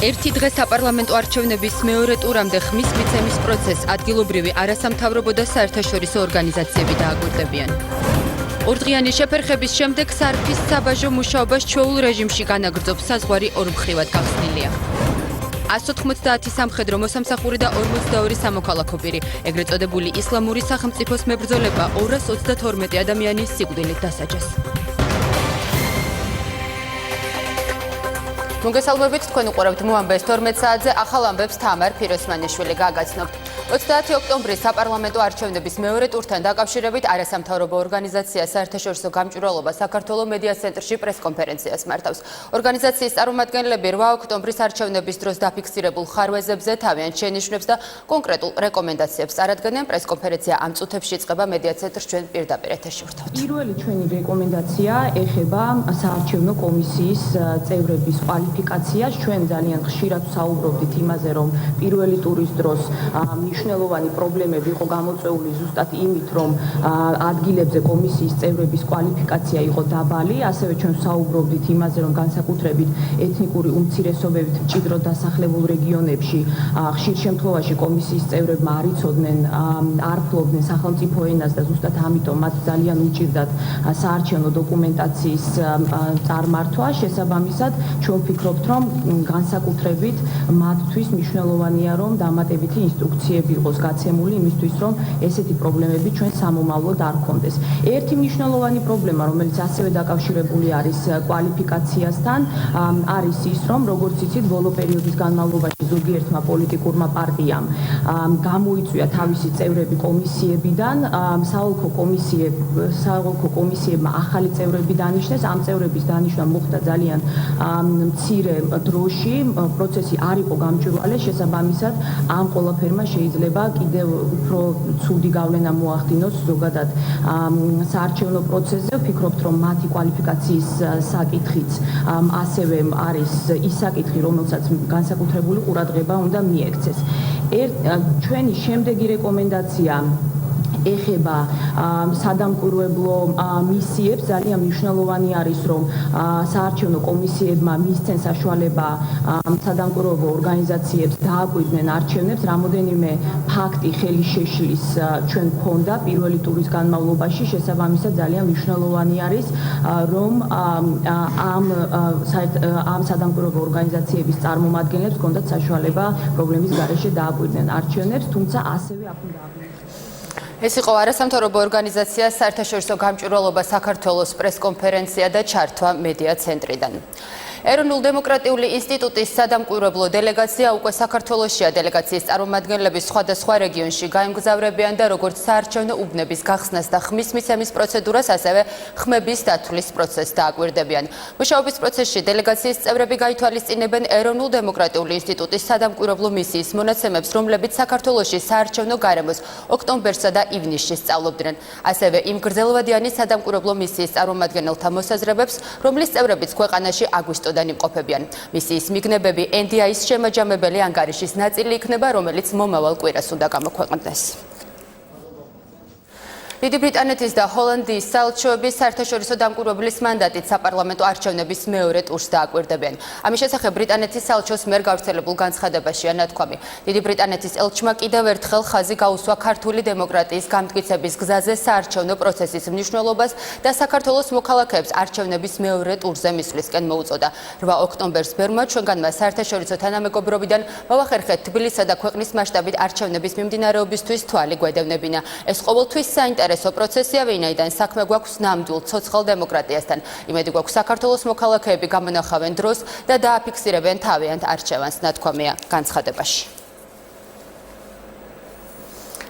ერთი დღე საპარლამენტო არჩევნების მეორე ტურამდე ხმის მიცემის პროცესს ადგილობრივი არასამთავრობო და საერთაშორისო ორგანიზაციები დააკვირდებიან. ორდღიანი შეფერხების შემდეგ სარფის საბაჟო მუშაობას ჩვეულ რეჟიმში განაგრძობს საზღვარი ორმხრივად გახსნილია. 190 სამხედრო მოსამსახური და 42 სამოქალაქო პირი, ეგრეთ წოდებული ისლამური სახელმწიფოს მებრძოლება 232 ადამიანის სიკვდილით დასაჯეს. მოგესალმებით, თქვენ უყურებთ მოამბეს 12 საათზე, ახალ ამბებს თამარ ფიროსმანიშვილი გაგაცნობთ. 30 ოქტომბრის საპარლამენტო არჩევნების მეორე ტურთან დაკავშირებით არასამთავრობო ორგანიზაცია საერთაშორისო გამჭვირვალობა საქართველოს მედია ცენტრში პრესკონფერენციას მართავს. ორგანიზაციის წარმომადგენლები 8 ოქტომბრის არჩევნების დროს დაფიქსირებულ ხარვეზებზე თავიანთ შენიშვნებს და კონკრეტულ რეკომენდაციებს წარადგენენ. პრესკონფერენცია ამ წუთებში იწყება მედია ცენტრს, ჩვენ პირდაპირ ეთერში ვრთავთ. პირველი ჩვენი რეკომენდაცია ეხება საარჩევნო კომისიის წევრების კვალიფიკაციას. ჩვენ ძალიან ხშირად საუბრობდით იმაზე, რომ პირველი ტურის დროს მნიშვნელოვანი პრობლემები იყო გამოწვეული ზუსტად იმით, რომ ადგილებზე კომისიის წევრების კვალიფიკაცია იყო დაბალი. ასევე ჩვენ საუბრობდით იმაზე, რომ განსაკუთრებით ეთნიკური უმცირესობებით მჭიდროდ დასახლებულ რეგიონებში ხშირ შემთხვევაში კომისიის წევრებმა არ იცოდნენ, არ ფლობდნენ სახელმწიფო ენას და ზუსტად ამიტომ მათ ძალიან უჭირდათ საარჩევნო დოკუმენტაციის წარმართვა. შესაბამისად, ჩვენ ვფიქრობთ, რომ განსაკუთრებით მათთვის მნიშვნელოვანია, რომ დამატებითი ინსტრუქციები იყოს გაცემული იმისთვის, რომ ესეთი პრობლემები ჩვენ სამომავლოდ არ გქონდეს. ერთი მნიშვნელოვანი პრობლემა, რომელიც ასევე დაკავშირებული არის კვალიფიკაციასთან, არის ის, რომ როგორც იცით, ბოლო პერიოდის განმავლობაში ზოგიერთმა პოლიტიკურმა პარტიამ გამოიწვია თავისი წევრები კომისიებიდან, საოლქო კომისიებმა ახალი წევრები დანიშნეს. ამ წევრების დანიშვნა მოხდა ძალიან მცირე დროში, პროცესი არ იყო გამჭვირვალე, შესაბამისად ამ ყველაფერმა შეიძლება კიდევ უფრო ცუდი გავლენა მოახდინოს ზოგადად საარჩევნო პროცესზე. ვფიქრობთ, რომ მათი კვალიფიკაციის საკითხიც ასევე არის ის საკითხი, რომელსაც განსაკუთრებული ყურადღება უნდა მიექცეს. ჩვენი შემდეგი რეკომენდაცია ეხება სადამკვირვებლო მისიებს. ძალიან მნიშვნელოვანი არის, რომ საარჩევნო კომისიებმა მისცენ საშუალება სადამკვირვებლო ორგანიზაციებს დააკვირდნენ არჩევნებს. რამოდენიმე ფაქტი ხელი შეშლის ჩვენ გქონდა პირველი ტურის განმავლობაში. შესაბამისად, ძალიან მნიშვნელოვანი არის, რომ ამ სადამკვირვებლო ორგანიზაციების წარმომადგენლებს ჰქონდათ საშუალება პრობლემის გარეშე დააკვირდნენ არჩევნებს, თუმცა ასევე აქ უნდა ეს იყო არასამთავრობო ორგანიზაცია საერთაშორისო გამჭვირვალობა საქართველოს პრესკონფერენცია და ჩართვა მედია ცენტრიდან. ეროვნულ-დემოკრატიული ინსტიტუტის სადამკვირვებლო დელეგაცია უკვე საქართველოსშია. დელეგაციის წარმომადგენლები სხვადასხვა რეგიონში გაემგზავრებიან და როგორც საარჩევნო უბნების გახსნას და ხმის მიცემის პროცედურას, ასევე ხმების დათვლის პროცესს დააკვირდებიან. მუშაობის პროცესში დელეგაციის წევრები გაითვალისწინებენ ეროვნულ-დემოკრატიული ინსტიტუტის სადამკვირვებლო მისიის მონაცემებს, რომლებიც საქართველოში საარჩევნო გარემოს ოქტომბერსა და ივნისში სწავლობდნენ. ასევე იმ გრძელვადიანი სადამკვირვებლო მისიის წარმომადგენელთა მოსაზრებებს, რომლის წევრებიც ქვეყანაში აგვისტო იმყოფებიან. მისიის მიგნებები NDI-ის შემაჯამებელი ანგარიშის ნაწილი იქნება, რომელიც მომავალ კვირას უნდა გამოქვეყნდეს. დიდი ბრიტანეთის და ჰოლანდიის საელჩოები საერთაშორისო დამკვირვებლის მანდატით საპარლამენტო არჩევნების მეორე ტურს დააკვირდებიან. ამის შესახებ ბრიტანეთის საელჩოს მიერ გავრცელებულ განცხადებაშია ნათქვამი. დიდი ბრიტანეთის ელჩმა კიდევ ერთხელ ხაზი გაუსვა ქართული დემოკრატიის გამტკიცების გზაზე საარჩევნო პროცესის მნიშვნელობას და საქართველოს მოქალაქეებს არჩევნების მეორე ტურზე მისვლისკენ მოუწოდა. 8 ოქტომბერს ბერმა ჩვენგანმა საერთაშორისო თანამეგობრობიდან მოვახერხეთ თბილისსა და ქვეყნის მასშტაბით არჩევნების მიმდინარეობისთვის თვალი გვედევნებინა. ეს ყოველთვის საინტერესო პროცესია, ვინაიდან საქმე გვაქვს ნამდვილ ცოცხალ დემოკრატიასთან. იმედი გვაქვს საქართველოს მოქალაქეები გამონახავენ დროს და დააფიქსირებენ თავიანთ არჩევანს, ნათქვამია განცხადებაში.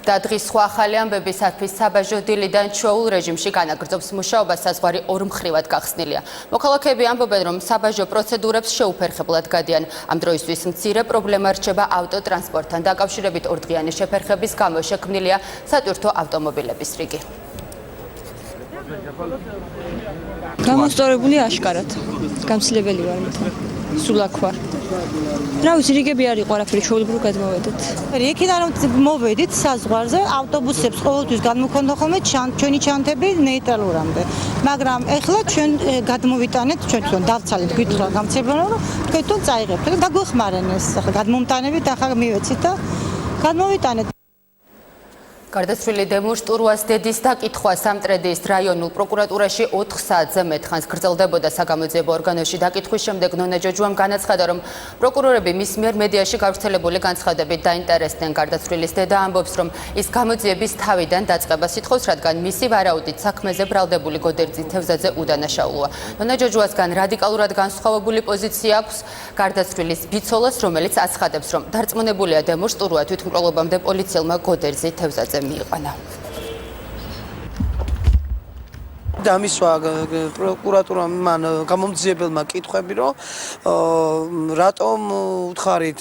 და დღის სხვა ახალი ამბები სარფის საბაჟო დილიდან ჩვეულ რეჟიმში განაგრძობს მუშაობა, საზღვარი ორმხრივად გახსნილია. მოქალაქეები ამბობენ, რომ საბაჟო პროცედურებს შეუფერხებლად გადიან. ამ დროისთვის მცირე პრობლემა რჩება ავტოტრანსპორტთან დაკავშირებით. ორდღიანი შეფერხების გამო შექმნილია სატვირთო ავტომობილების რიგი. გამოსწორებული აშკარად. გამცილებელი ვარ მეთქე. სულ აქ ვარ. რა ვიცი, რიგები არ იყო არაფერი, ჩვეულებრივ გადმოვედით. იქიდან რომ მოვედით საზღვარზე, ავტობუსებს ყოველთვის გადმოქონდა ხოლმე ჩვენი ჩანთები ნეიტრალურამდე. მაგრამ ეხლა ჩვენ გადმოვიტანეთ, ჩვენ თვითონ დავცალეთ გითხრა გამცემლობა, რომ თქვენ თვითონ წაიღებთ და დაგვეხმარენ ეს ახლა გადმომტანებით, ახლა მივეცით და გადმოვიტანეთ. გარდაცვლილი დემუშ ტურვას დედის დაკითხვა სამტრედიის რაიონულ პროკურატურაში 4 საათზე მეტ ხანს გრძელდებოდა. საგამოძიებო ორგანოში დაკითხვის შემდეგ ნონა ჯოჯუამ განაცხადა, რომ პროკურორები მის მიერ მედიაში გავრცელებული განცხადებით დაინტერესდნენ. გარდაცვლილის დედა ამბობს, რომ ის გამოძიების თავიდან დაწყებას ითხოვს, რადგან მისი ვარაუდით საქმეზე ბრალდებული გოდერძი თევზაძე უდანაშაულოა. ნონა ჯოჯუასგან რადიკალურად განსხვავებული პოზიცია აქვს გარდაცვლილის ბიცოლას, რომელიც აცხადებს, რომ დარწმუნებულია დემუშ ტურვა თვითმკვლელობამდე პოლიციელმა გოდერძი თევზაძე მიიყვანა. დამისვა პროკურატურამ მან გამომძიებელმა კითხვები, რომ რატომ უთხარით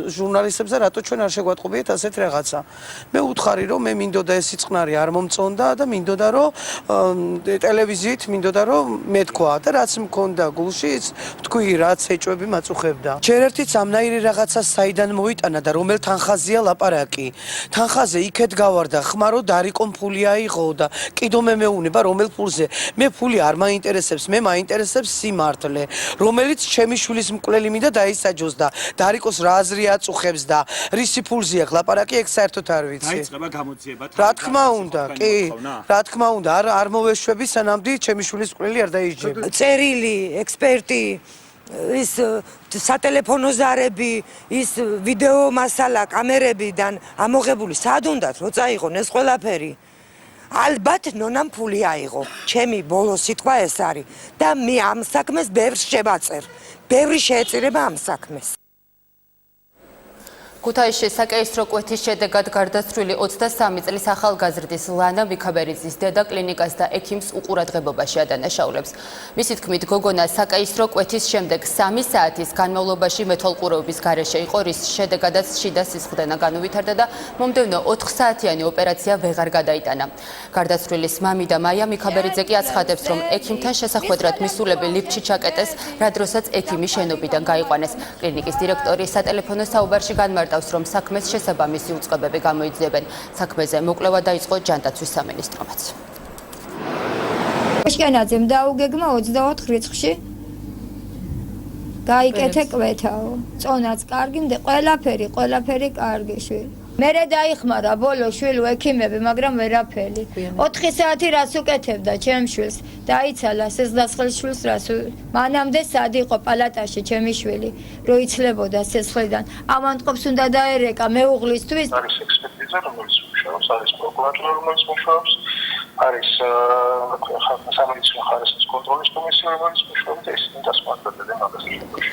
ჟურნალისტებს და რატო ჩვენ არ შეგვატყობიეთ ასეთ რაღაცა. მე უთხარი, რომ მე მინდოდა ეს სიწყნარი არ მომწონდა და მინდოდა, რომ ტელევიზიით მინდოდა, რომ მეთქვა და რაც მქონდა გულში, თქვი, რაც ეჭვები მაწუხებდა. ჯერ ერთიც ამნაირი რაღაცა საიდან მოიტანა და რომელ თანხაზეა ლაპარაკი. თანხაზე იქეთ გავარდა, ხმარო დარიკომ ფული აიღო და კიდო მე მეუნება რომელ ფულზე. მე ფული არ მაინტერესებს, მე მაინტერესებს სიმართლე, რომელიც ჩემი შვილის მკვლელი მინდა დაისაჯოს და დარიკოს რა აზრი აწუხებს და რისი ფულზე აქვს ლაპარაკი, ეგ საერთოდ არ ვიცი. დაიწყება გამოძიება. რა თქმა უნდა, კი, რა თქმა უნდა, არ მოვეშვები სანამდე ჩემი შვილის მკვლელი არ დაისჯება. წერილი, ექსპერტი ის სატელეფონო ზარები, ის ვიდეო მასალა კამერებიდან ამოღებული სად უნდათ რო წაიღონ ეს ყველაფერი? ალბათ ნონამ ფული აიღო. ჩემი ბოლო სიტყვა ეს არის და მე ამ საქმეს ბევრს შევაწერ. ბევრი შეეწირება ამ საქმეს. ქუთაისში საკეისრო კვეთის შედეგად გარდაცვლილი 23 წლის ახალგაზრდის ლანა მიქაბერიძის დედა კლინიკას და ექიმს უყურადღებობაში ადანაშაულებს. მისი თქმით, გოგონა საკეისრო კვეთის შემდეგ 3 საათის განმავლობაში მეთვალყურეობის გარეშე იყო, რის შედეგადაც შიდა სისხლდენა განუვითარდა და მომდევნო 4 საათიანი ოპერაცია ვეღარ გადაიტანა. გარდაცვლილის მამიდა მაია მიქაბერიძე კი აცხადებს, რომ ექიმთან შესახვედრად მისულები ლიფტში ჩაკეტეს, რა დროსაც ექიმი შენობიდან გაიყვანეს. კლინიკის დირექტორი სატელეფონო საუბარში განმარტავს, რომ საქმეს შესაბამისი უწყებები გამოიძიებენ. საქმეზე მოკვლევა დაიწყო ჯანდაცვის სამინისტრომაც. აშკენაძემ დაუგეგმა 24 რიცხვში გაიკეთე კვეთაო. წონაც კარგი, ყველაფერი კარგი შვილი. მერე დაიხმარა ბოლო შვილ ექიმები, მაგრამ ვერაფერი. 4 საათი რას უკეთებდა ჩემ შვილს? დაიცალა სისხლის შვილს რას? მანამდე სად იყო პალატაში ჩემი შვილი, რო იცლებოდა სისხლიდან. ამანტყოფს უნდა დაერეკა მეუღლისთვის. არის ექსპერტიზა, რომელიც მუშაობს, არის პროკურატურა, რომელიც მუშაობს, არის სამედიცინო ხარისხის კონტროლის კომისია, რომელიც მუშაობს და ისინი დასმარდებიან მაგას შემთხვევაში.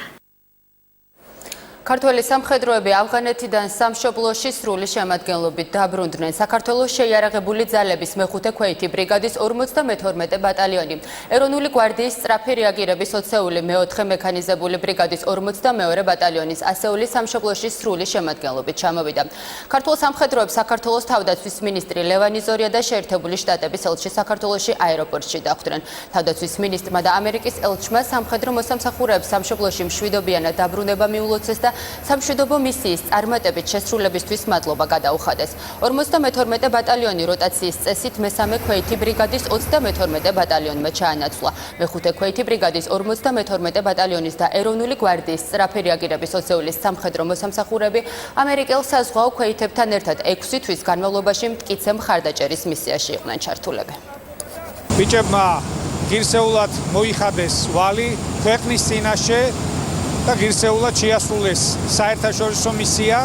ქართველი სამხედროები ავღანეთიდან სამშობლოში სრული შემადგენლობით დაბრუნდნენ. საქართველოს შეიარაღებული ძალების მეხუთე ქვეითი ბრიგადის 52 ბატალიონი, ეროვნული გვარდიის სწრაფი რეაგირების 20-ული მე-4 მექანიზებული ბრიგადის 42 ბატალიონის ასეული სამშობლოში სრული შემადგენლობით ჩამოვიდა. ქართულ სამხედროებს საქართველოს თავდაცვის მინისტრი ლევან იზორია და შეერთებული შტატების ელჩი საქართველოში აეროპორტში დახვდნენ. თავდაცვის მინისტრმა და ამერიკის ელჩმა სამხედრო მოსამსახურეებს სამშობლოში მშვიდობიანად დაბრუნება მიულოცეს და სამშვიდობო მისიის წარმატებით შესრულებისთვის მადლობა გადაუხადეს. 52 ბატალიონი როტაციის წესით მე-3 ქვეითი ბრიგადის 32 ბატალიონმა ჩაანაცვლა. მე-5 ქვეითი ბრიგადის 52 ბატალიონის და ეროვნული გვარდიის სწრაფი რეაგირების 20-ის სამხედრო მოსამსახურეები ამერიკელ საზღვაო ქვეითებთან ერთად 6 თვის განმავლობაში მტკიცე მხარდაჭერის მისიაში იყვნენ ჩართულები. ბიჭებმა ღირსეულად მოიხადეს ვალი ქვეყნის წინაშე და ღირსეულად შეასრულეს საერთაშორისო მისია,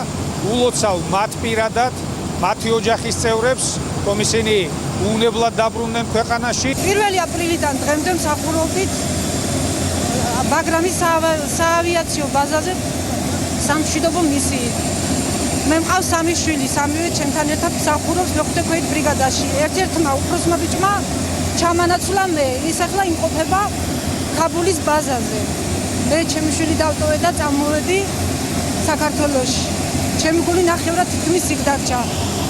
ულოცავ მათ პირადად, მათი ოჯახის წევრებს, რომ ისინი უვნებლად დაბრუნდნენ ქვეყანაში. 1 აპრილიდან დღემდე მსახურობით ბაგრამის საავიაციო ბაზაზე სამშვიდობო მისიით. მე მყავს 3 შვილი, 3-ვე ჩემთან ერთად მსახურობს მე-5 ქვეით ბრიგადაში. ერთ-ერთმა უფროსმა ბიჭმა ჩამანაცვლა მე, ის ახლა იმყოფება ქაბულის ბაზაზე. მე ჩემი შვილი დავტოვე და წამოვედი საქართველოში. ჩემი გული ნახევრად თითქმის იქ დარჩა.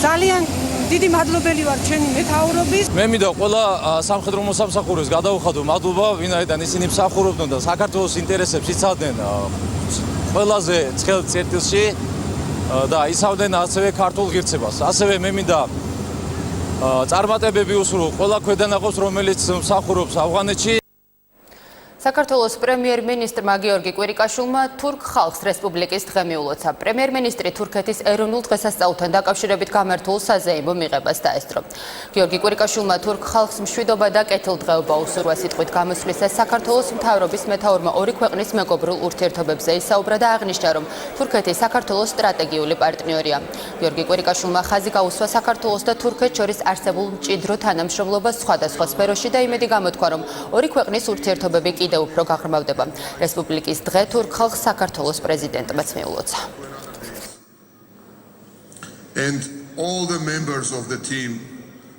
ძალიან დიდი მადლობელი ვარ ჩვენი მეთაურობის. მე მინდა ყველა სამხედრო მოსამსახურეს გადავხადო მადლობა, ვინაიდან ისინი მსახურობდნენ და საქართველოს ინტერესებს იცავდნენ ყველაზე ცხელ წერტილში და იცავდნენ ასევე ქართულ ღირსებას. ასევე მე მინდა წარმატებები უსურვო ყველა ქვედანაყოფს, რომელიც მსახურობს ავღანეთში. საქართველოს პრემიერ-მინისტრმა გიორგი კვირიკაშვილმა თურქ ხალხს რესპუბლიკის დღე მიულოცა. პრემიერ-მინისტრი თურქეთის ეროვნულ დღესასწაულთან დაკავშირებით გამართულ საზეიმო მიღებას დაესწრო. გიორგი კვირიკაშვილმა თურქ ხალხს მშვიდობა და კეთილდღეობა უსურვა. სიტყვით გამოსვლისას საქართველოს მთავრობის მეთაურმა ორი ქვეყნის მეგობრულ ურთიერთობებზე ისაუბრა და აღნიშნა, რომ თურქეთი საქართველოს სტრატეგიული პარტნიორია. გიორგი კვირიკაშვილმა ხაზი გაუსვა საქართველოს და თურქეთს შორის არსებულ მჭიდრო თანამშრომლობას სხვადასხვა სფეროში და იმედი გამოთქვა, რომ ორი ქვეყნის ურთიერთობები კიდევ უფრო გაღრმავდება. რესპუბლიკის დღე თურქ ხალხს საქართველოს პრეზიდენტმაც მიულოცა. And all the members of the team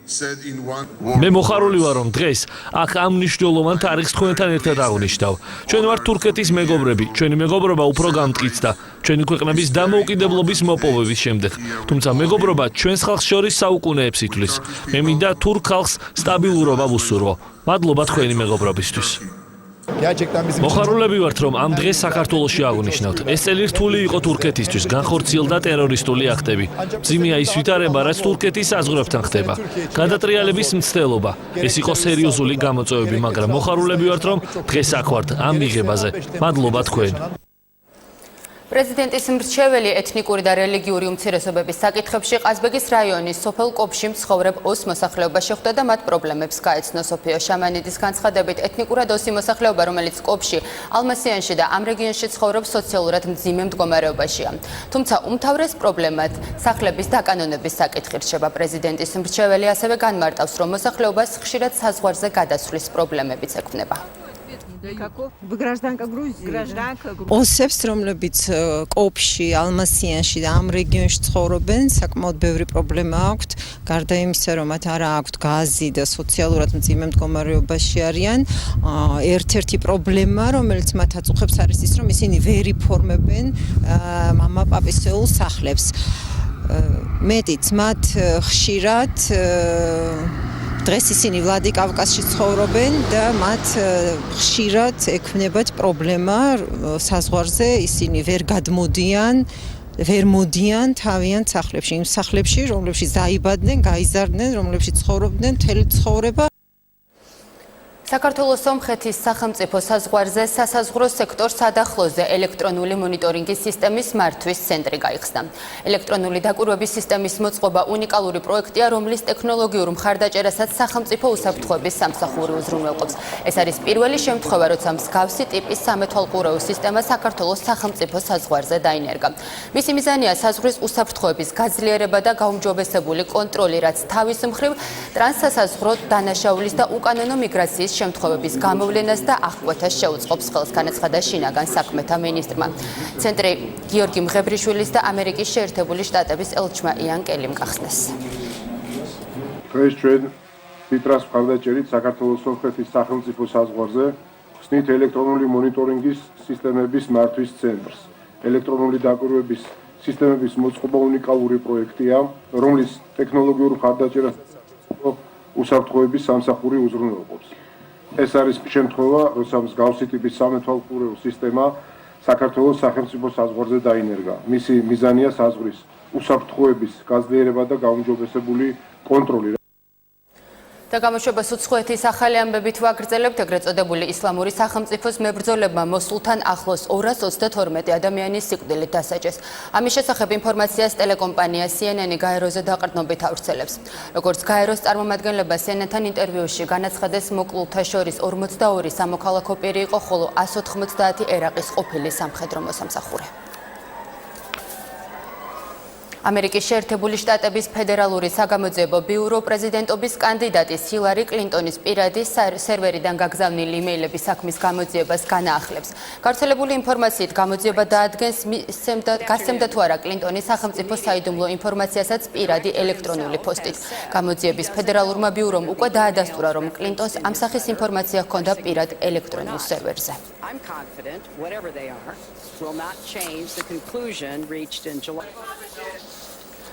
said in one მე მოხარული ვარ, რომ დღეს აქ ამ მნიშვნელოვან თარიღს თქვენთან ერთად აღნიშნავ. ჩვენ ვართ თურქეთის მეგობრები, ჩვენი მეგობრობა უფრო გამტკიცდა, ჩვენი ქვეყნების დამოუკიდებლობის მოპოვების შემდეგ. თუმცა მეგობრობა ჩვენს ხალხს შორის საუკუნეებს ითვლის. მე მინდა თურქ ხალხს სტაბილურობა ვუსურვო. მადლობა თქვენი მეგობრობისთვის. მოხარულები ვართ, რომ ამ დღეს საქართველოში აღნიშნავთ. ეს წელი რთული იყო თურქეთისთვის, განხორციელდა ტერორისტული აქტები. მძიმეა ის ვითარება, რაც თურქეთის საზღვრებთან ხდება. გადატრიალების მცდელობა. ეს იყო სერიოზული გამოწვევები, მაგრამ მოხარულები ვართ, რომ დღეს აქ ვართ ამ მიღებაზე. მადლობა თქვენ. პრეზიდენტის მრჩეველი ეთნიკური და რელიგიური უმცირესობების საკითხებში ყაზბეგის რაიონის სოფელ კობში მცხოვრებ ოს მოსახლეობა შეხვდა და მათ პრობლემებს გაეცნო. სოფიო შამანიდის განცხადებით, ეთნიკურად ოსი მოსახლეობა, რომელიც კობში, ალმასიანში და ამ რეგიონში ცხოვრობს, სოციალურად მძიმე მდგომარეობაშია. თუმცა უმთავრეს პრობლემად სახლების დაკანონების საკითხი რჩება. პრეზიდენტის მრჩეველი ასევე განმარტავს, რომ მოსახლეობას ხშირად საზღვარზე გადასვლის პრობლემებიც ექმნება. ოსებს, რომლებიც კობში, ალმასიანში და ამ რეგიონში ცხოვრობენ, საკმაოდ ბევრი პრობლემა აქვთ. გარდა იმისა, რომ მათ არ აქვთ გაზი და სოციალურად მძიმე მდგომარეობაში არიან, ერთ-ერთი პრობლემა, რომელიც მათ აწუხებს, არის ის, რომ ისინი ვერ იფორმებენ მამაპაპისეულ სახლებს. მეტიც მათ ხშირად დღეს ისინი ვლადიკავკაზში ცხოვრობენ და მათ ხშირად ექმნებათ პრობლემა საზღვარზე, ისინი ვერ მოდიან თავიანთ სახლებში, იმ სახლებში, რომლებშიც დაიბადნენ, გაიზარდნენ, რომლებშიც ცხოვრობდნენ მთელი ცხოვრება. საქართველოს სომხეთის სახელმწიფო საზღვარზე სასაზღვრო სექტორს სადახლოზე ელექტრონული მონიტორინგის სისტემის მართვის ცენტრი გაიხსნა. ელექტრონული დაკვირვების სისტემის მოწყობა უნიკალური პროექტია, რომლის ტექნოლოგიურ მხარდაჭერასაც სახელმწიფო უსაფრთხოების სამსახური უზრუნველყოფს. ეს არის პირველი შემთხვევა, როცა მსგავსი ტიპის სამეთვალყურეო სისტემა საქართველოს სახელმწიფო საზღვარზე დაინერგა. მისი მიზანია საზღვრის უსაფრთხოების გაძლიერება და გაუმჯობესებული კონტროლი, რაც თავის მხრივ ტრანსსასაზღვრო დანაშაულის და უკანონო მიგრაციის შემთხვევების გამოვლენას და აღკვეთას შეუწყობს, ხელს განაცხადა შინაგან საქმეთა მინისტრმა. ცენტრი გიორგი მღებრიშვილის და ამერიკის შეერთებული შტატების ელჩმა იან კელიმ გახსნეს. დღეს ჩვენ ტიტრას მხარდაჭერით საქართველოს სომხეთის სახელმწიფო საზღვარზე ხსნით ელექტრონული მონიტორინგის სისტემების მართვის ცენტრს. ელექტრონული დაკვირვების სისტემების მოწყობა უნიკალური პროექტია, რომლის ტექნოლოგიურ მხარდაჭერას უსაფრთხოების სამსახური უზრუნველყოფს. ეს არის შემთხვევა, როცა მსგავსი ტიპის სამეთვალყურეო სისტემა საქართველოს სახელმწიფო საზღვარზე დაინერგა. მისი მიზანია საზღვრის უსაფრთხოების გაძლიერება და გაუმჯობესებული კონტროლი. და გამოშვებას უცხოეთის ახალი ამბებით ვაგრძელებთ. ეგრეთ წოდებული ისლამური სახელმწიფოს მებრძოლებმა მოსულთან ახლოს 232 ადამიანის სიკვდილით დასაჯეს. ამის შესახებ ინფორმაციას ტელეკომპანია CNN გაეროზე დაყრდნობით ავრცელებს. როგორც გაეროს წარმომადგენლება CNN-თან ინტერვიუში განაცხადეს, მოკლულთა შორის 42 სამოქალაქო პირი იყო, ხოლო 190 ერაყის ყოფილი სამხედრო მოსამსახურე. ამერიკის შეერთებული შტატების ფედერალური საგამოძიებო ბიურო პრეზიდენტობის კანდიდატის ჰილარი კლინტონის პირადი სერვერიდან გაგზავნილი იმეილების საქმის გამოძიებას განაახლებს. გავრცელებული ინფორმაციით გამოძიება დაადგენს გასცემდა თუ არა კლინტონის სახელმწიფო საიდუმლო ინფორმაციასაც პირადი ელექტრონული პოსტით. გამოძიების ფედერალურმა ბიურომ უკვე დაადასტურა, რომ კლინტონს ამ სახის ინფორმაცია ჰქონდა პირად ელექტრონულ სერვერზე.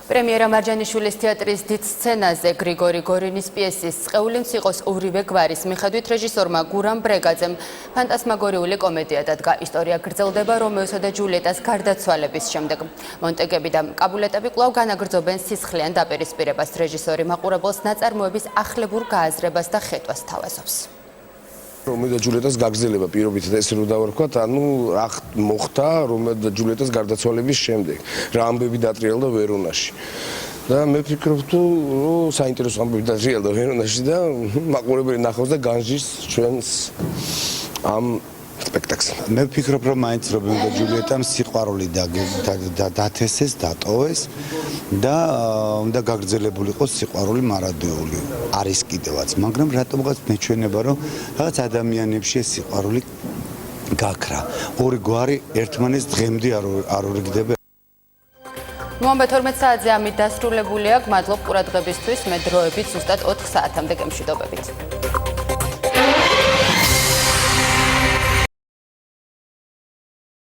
პრემიერა მარჯანიშვილის თეატრის დიდ სცენაზე გრიგორი გორინის პიესის „წყეულიც იყოს ორივე გვარის“ მიხედვით რეჟისორმა გურამ ბრეგაძემ ფანტასმაგორიული კომედია დადგა. ისტორია გრძელდება რომეოსა და ჯულიეტას გარდაცვალების შემდეგ. მონტეგები და კაბულეტები კვლავ განაგრძობენ სისხლიან დაპირისპირებას. რეჟისორი მაყურებელს ნაწარმოების ახლებურ გააზრებას და ხედვას თავაზობს. რომეო და ჯულიეტას გაგრძელება პირობითად ეს რო დავარქვათ, ანუ რა მოხდა რომეო და ჯულიეტას გარდაცვალების შემდეგ. რა ამბები დატრიალდა ვერონაში. და მე ვფიქრობ თუ საინტერესო ამბები დატრიალდა ვერონაში და მაყურებელი ნახავს და განსჯის ჩვენს ამ სპექტაკლს. მე ვფიქრობ რომ მაინც რომეო და ჯულიეტამ სიყვარული დათესეს, დატოვეს და უნდა გაგრძელებული იყოს სიყვარული მარადეული. არის კიდევაც, მაგრამ რატომღაც მეჩვენება რომ რაღაც ადამიანებში ეს სიყვარული გაქრა. ორი გვარი ერთმანეთს დღემდე არ ურიგდება. ნოემბერ 12 საათზე ამით დასრულებულია. გმადლობ ყურადღებისთვის. მე დროებით ზუსტად 4 საათამდე გემშვიდობებით.